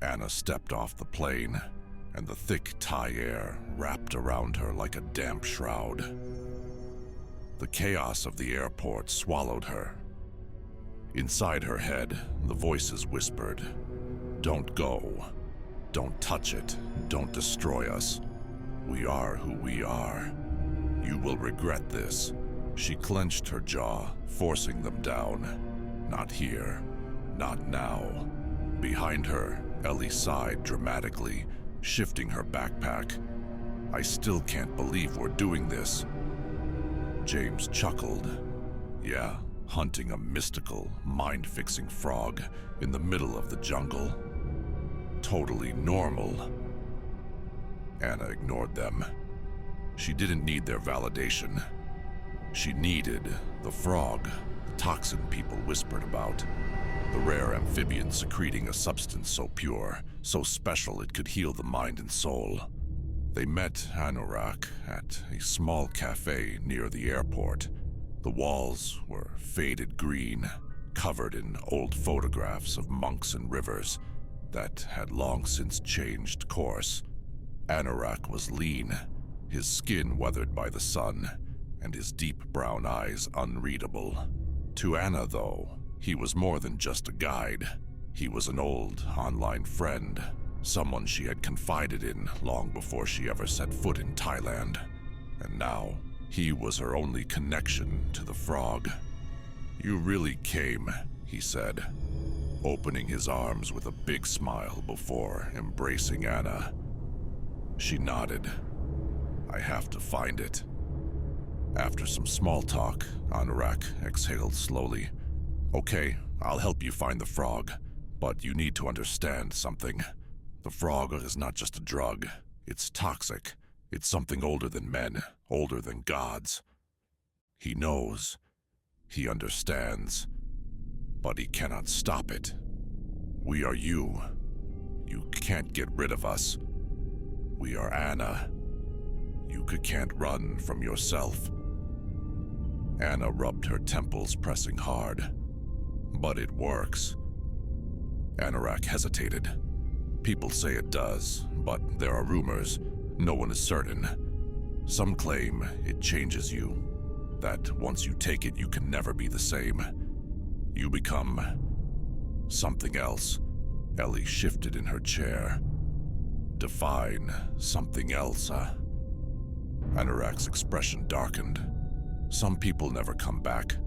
Anna stepped off the plane, and the thick Thai air wrapped around her like a damp shroud. The chaos of the airport swallowed her. Inside her head, the voices whispered, "Don't go. Don't touch it. Don't destroy us. We are who we are. You will regret this." She clenched her jaw, forcing them down. "Not here. Not now." Behind her, Ellie sighed dramatically, shifting her backpack. "I still can't believe we're doing this." James chuckled. "Yeah, hunting a mystical, mind-fixing frog in the middle of the jungle. Totally normal." Anna ignored them. She didn't need their validation. She needed the frog the toxin people whispered about. The rare amphibian secreting a substance so pure, so special it could heal the mind and soul. They met Anorak at a small cafe near the airport. The walls were faded green, covered in old photographs of monks and rivers that had long since changed course. Anorak was lean, his skin weathered by the sun, and his deep brown eyes unreadable. To Anna, though, he was more than just a guide. He was an old online friend, someone she had confided in long before she ever set foot in Thailand. And now, he was her only connection to the frog. "You really came," he said, opening his arms with a big smile before embracing Anna. She nodded. "I have to find it." After some small talk, Anorak exhaled slowly. "Okay, I'll help you find the frog, but you need to understand something. The frog is not just a drug. It's toxic. It's something older than men, older than gods. He knows. He understands. But he cannot stop it. We are you. You can't get rid of us. We are Anna. You can't run from yourself." Anna rubbed her temples, pressing hard. "But it works." Anorak hesitated. "People say it does, but there are rumors. No one is certain. Some claim it changes you, that once you take it, you can never be the same. You become something else." Ellie shifted in her chair. "Define something else, Anorak's expression darkened. "Some people never come back.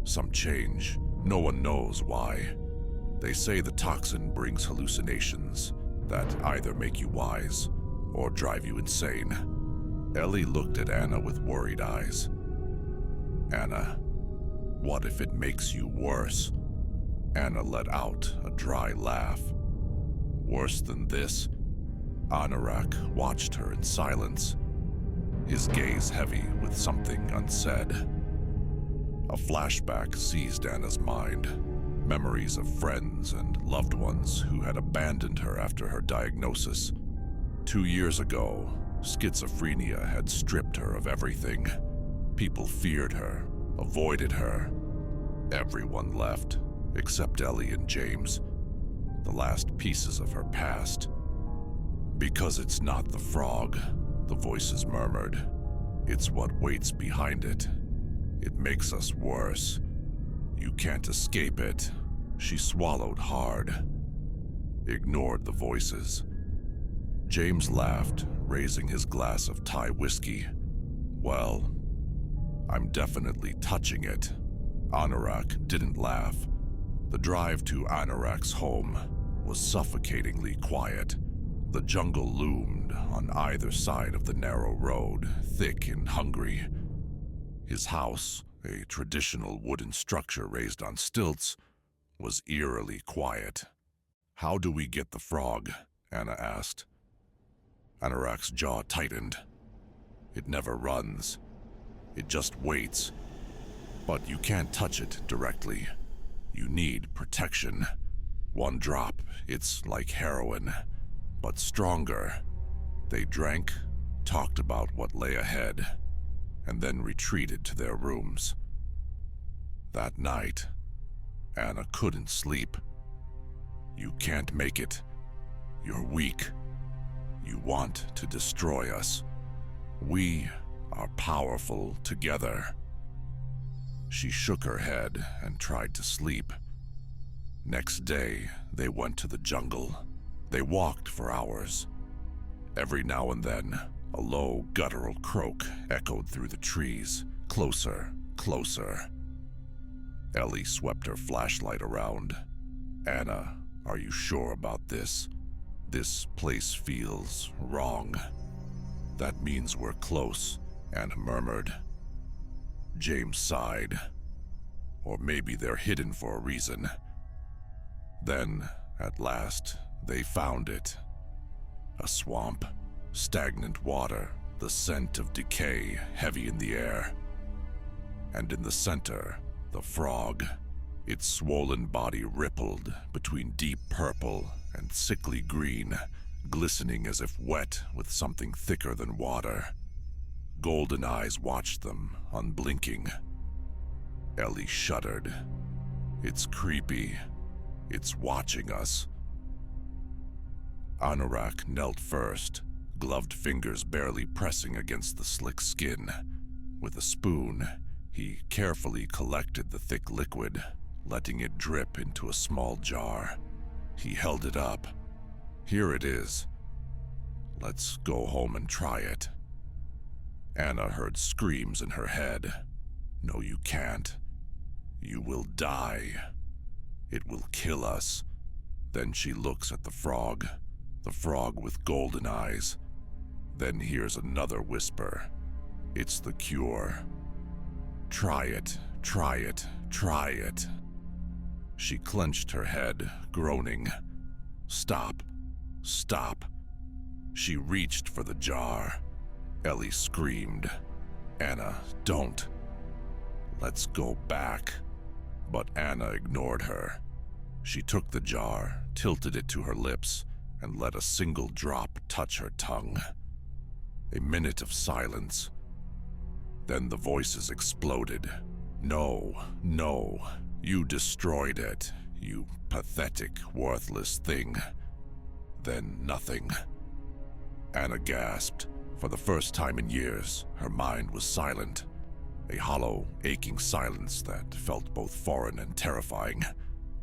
Some change. No one knows why. They say the toxin brings hallucinations that either make you wise or drive you insane." Ellie looked at Anna with worried eyes. "Anna, what if it makes you worse?" Anna let out a dry laugh. "Worse than this?" Anorak watched her in silence, his gaze heavy with something unsaid. A flashback seized Anna's mind, memories of friends and loved ones who had abandoned her after her diagnosis. 2 years ago, schizophrenia had stripped her of everything. People feared her, avoided her. Everyone left, except Ellie and James, the last pieces of her past. "Because it's not the frog," the voices murmured. "It's what waits behind it. It makes us worse. You can't escape it." She swallowed hard, ignored the voices. James laughed, raising his glass of Thai whiskey. "Well, I'm definitely touching it." Anorak didn't laugh. The drive to Anorak's home was suffocatingly quiet. The jungle loomed on either side of the narrow road, thick and hungry. His house, a traditional wooden structure raised on stilts, was eerily quiet. "How do we get the frog?" Anna asked. Anorak's jaw tightened. "It never runs. It just waits. But you can't touch it directly. You need protection. One drop, it's like heroin, but stronger." They drank, talked about what lay ahead, and then retreated to their rooms. That night, Anna couldn't sleep. "You can't make it. You're weak. You want to destroy us. We are powerful together." She shook her head and tried to sleep. Next day, they went to the jungle. They walked for hours. Every now and then, a low, guttural croak echoed through the trees, closer, closer. Ellie swept her flashlight around. "Anna, are you sure about this? This place feels wrong." "That means we're close," Anna murmured. James sighed. "Or maybe they're hidden for a reason." Then, at last, they found it. A swamp, stagnant water, the scent of decay heavy in the air. And in the center, the frog. Its swollen body rippled between deep purple and sickly green, glistening as if wet with something thicker than water. Golden eyes watched them, unblinking. Ellie shuddered. "It's creepy. It's watching us." Anorak knelt first, gloved fingers barely pressing against the slick skin. With a spoon, he carefully collected the thick liquid, letting it drip into a small jar. He held it up. "Here it is. Let's go home and try it." Anna heard screams in her head. "No, you can't. You will die. It will kill us." Then she looks at the frog with golden eyes. Then hears another whisper. "It's the cure. Try it, try it, try it." She clenched her head, groaning. "Stop, stop." She reached for the jar. Ellie screamed. "Anna, don't. Let's go back." But Anna ignored her. She took the jar, tilted it to her lips, and let a single drop touch her tongue. A minute of silence. Then the voices exploded. "No, no, you destroyed it, you pathetic, worthless thing." Then nothing. Anna gasped. For the first time in years, her mind was silent. A hollow, aching silence that felt both foreign and terrifying.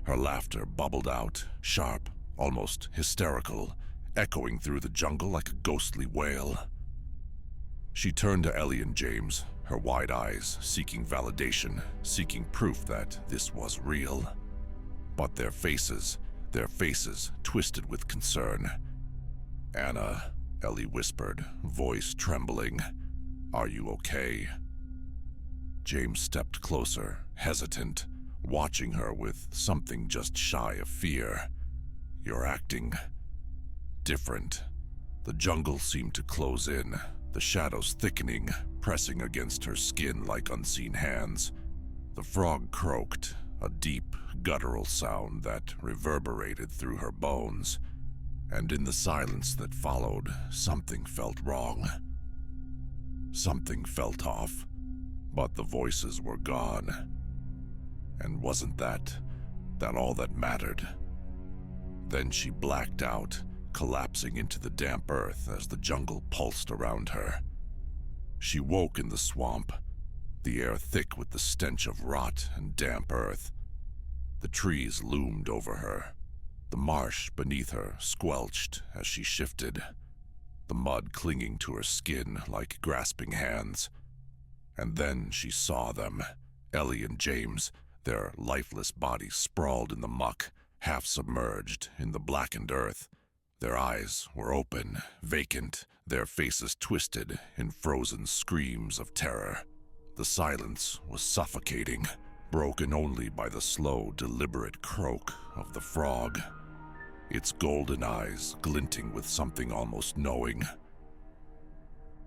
Her laughter bubbled out, sharp, almost hysterical, echoing through the jungle like a ghostly wail. She turned to Ellie and James, her wide eyes seeking validation, seeking proof that this was real. But their faces twisted with concern. "Anna," Ellie whispered, voice trembling, "are you okay?" James stepped closer, hesitant, watching her with something just shy of fear. "You're acting different." The jungle seemed to close in, the shadows thickening, pressing against her skin like unseen hands. The frog croaked, a deep, guttural sound that reverberated through her bones. And in the silence that followed, something felt wrong. Something felt off, but the voices were gone. And wasn't that all that mattered? Then she blacked out, collapsing into the damp earth as the jungle pulsed around her. She woke in the swamp, the air thick with the stench of rot and damp earth. The trees loomed over her. The marsh beneath her squelched as she shifted, the mud clinging to her skin like grasping hands. And then she saw them, Ellie and James, their lifeless bodies sprawled in the muck, half submerged in the blackened earth. Their eyes were open, vacant, their faces twisted in frozen screams of terror. The silence was suffocating, broken only by the slow, deliberate croak of the frog, its golden eyes glinting with something almost knowing.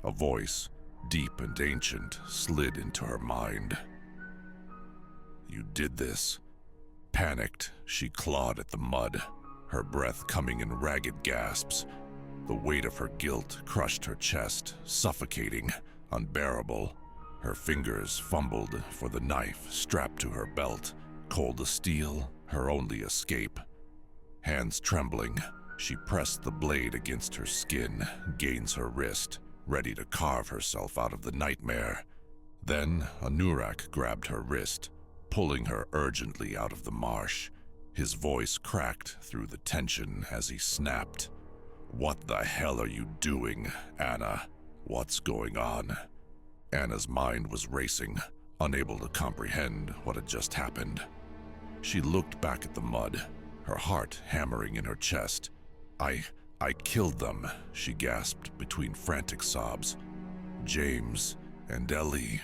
A voice, deep and ancient, slid into her mind. "You did this." Panicked, she clawed at the mud, her breath coming in ragged gasps. The weight of her guilt crushed her chest, suffocating, unbearable. Her fingers fumbled for the knife strapped to her belt, cold as steel, her only escape. Hands trembling, She pressed the blade against her skin, gains her wrist, ready to carve herself out of the nightmare. Then Anurak grabbed her wrist, pulling her urgently out of the marsh. His voice cracked through the tension as he snapped. "What the hell are you doing, Anna? What's going on?" Anna's mind was racing, unable to comprehend what had just happened. She looked back at the mud, her heart hammering in her chest. I killed them," she gasped between frantic sobs. "James and Ellie.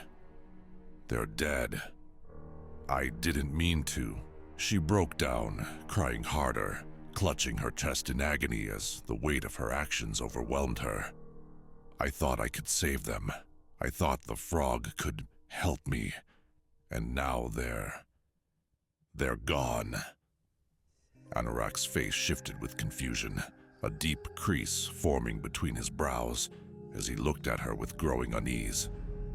They're dead. I didn't mean to." She broke down, crying harder, clutching her chest in agony as the weight of her actions overwhelmed her. "I thought I could save them. I thought the frog could help me. And now they're gone." Anurak's face shifted with confusion, a deep crease forming between his brows as he looked at her with growing unease.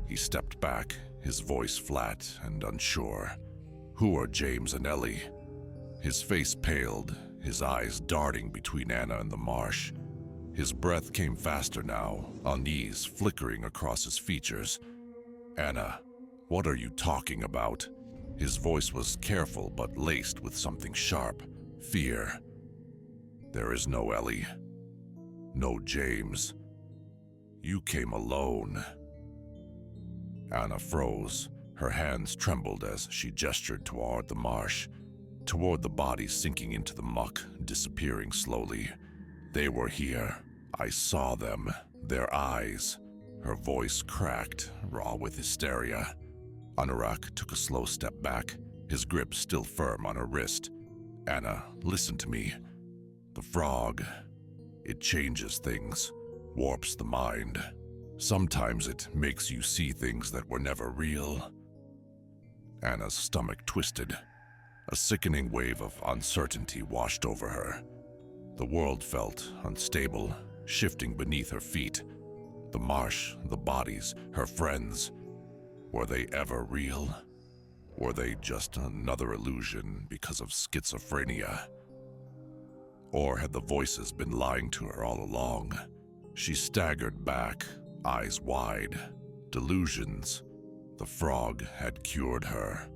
He stepped back, his voice flat and unsure. "Who are James and Ellie?" His face paled, his eyes darting between Anna and the marsh. His breath came faster now, unease flickering across his features. "Anna, what are you talking about?" His voice was careful but laced with something sharp, fear. "There is no Ellie. No James. You came alone." Anna froze. Her hands trembled as she gestured toward the marsh, toward the bodies sinking into the muck, disappearing slowly. "They were here. I saw them. Their eyes." Her voice cracked, raw with hysteria. Anurak took a slow step back, his grip still firm on her wrist. "Anna, listen to me. The frog, it changes things, warps the mind. Sometimes it makes you see things that were never real." Anna's stomach twisted. A sickening wave of uncertainty washed over her. The world felt unstable, shifting beneath her feet. The marsh, the bodies, her friends. Were they ever real? Were they just another illusion because of schizophrenia? Or had the voices been lying to her all along? She staggered back, eyes wide. Delusions. The frog had cured her.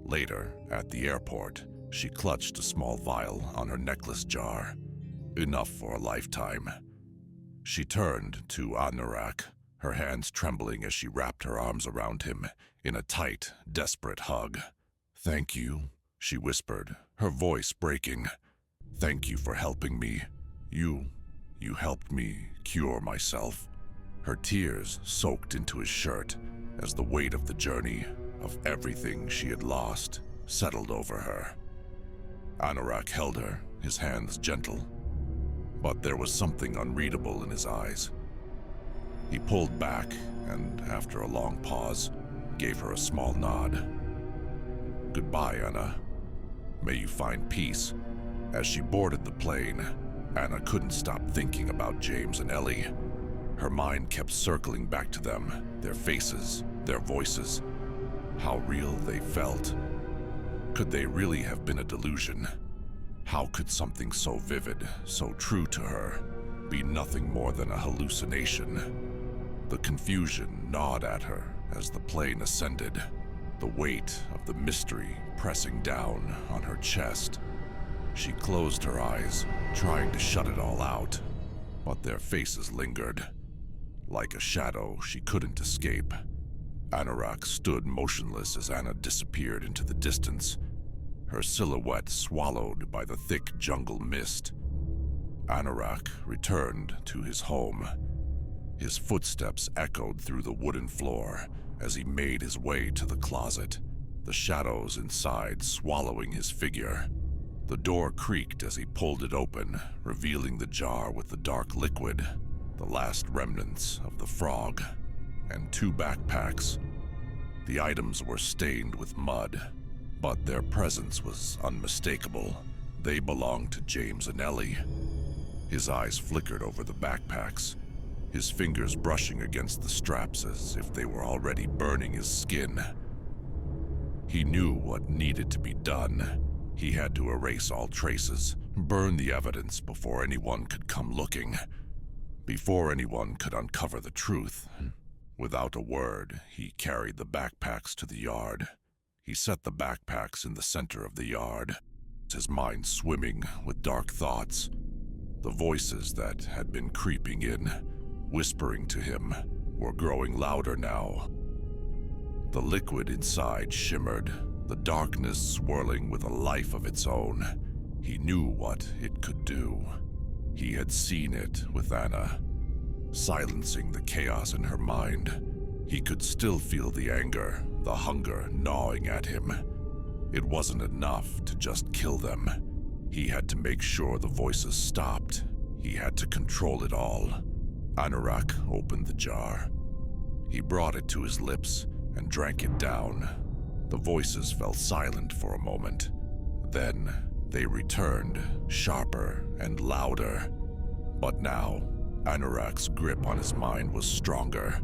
Later, at the airport, she clutched a small vial on her necklace jar. Enough for a lifetime. She turned to Anurak, her hands trembling as she wrapped her arms around him in a tight, desperate hug. "Thank you," she whispered, her voice breaking. "Thank you for helping me. You helped me cure myself." Her tears soaked into his shirt as the weight of the journey, of everything she had lost, settled over her. Anurak held her, his hands gentle. But there was something unreadable in his eyes. He pulled back and, after a long pause, gave her a small nod. "Goodbye, Anna. May you find peace." As she boarded the plane, Anna couldn't stop thinking about James and Ellie. Her mind kept circling back to them, their faces, their voices, how real they felt. Could they really have been a delusion? How could something so vivid, so true to her, be nothing more than a hallucination? The confusion gnawed at her as the plane ascended, the weight of the mystery pressing down on her chest. She closed her eyes, trying to shut it all out, but their faces lingered. Like a shadow she couldn't escape. Anurak stood motionless as Anna disappeared into the distance, her silhouette swallowed by the thick jungle mist. Anurak returned to his home. His footsteps echoed through the wooden floor as he made his way to the closet, the shadows inside swallowing his figure. The door creaked as he pulled it open, revealing the jar with the dark liquid, the last remnants of the frog, and 2 backpacks. The items were stained with mud, but their presence was unmistakable. They belonged to James and Ellie. His eyes flickered over the backpacks, his fingers brushing against the straps as if they were already burning his skin. He knew what needed to be done. He had to erase all traces, Burn the evidence before anyone could come looking, before anyone could uncover the truth. Without a word, he carried the backpacks to the yard. He set the backpacks in the center of the yard, his mind swimming with dark thoughts. The voices that had been creeping in, whispering to him, were growing louder now. The liquid inside shimmered, the darkness swirling with a life of its own. He knew what it could do. He had seen it with Anna, silencing the chaos in her mind. He could still feel the anger, the hunger gnawing at him. It wasn't enough to just kill them. He had to make sure the voices stopped. He had to control it all. Anorak opened the jar. He brought it to his lips and drank it down. The voices fell silent for a moment. Then they returned, sharper and louder. But now, Anorak's grip on his mind was stronger.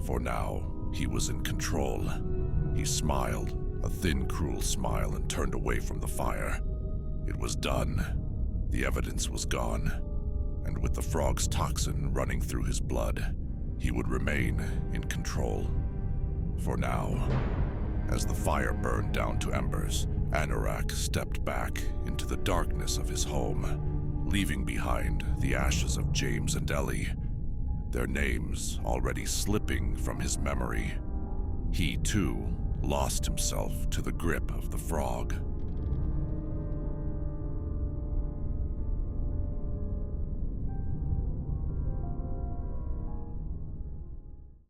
For now, he was in control. He smiled, a thin, cruel smile, and turned away from the fire. It was done. The evidence was gone. And with the frog's toxin running through his blood, he would remain in control. For now. As the fire burned down to embers, Anorak stepped back into the darkness of his home, leaving behind the ashes of James and Ellie, their names already slipping from his memory. He, too, lost himself to the grip of the frog.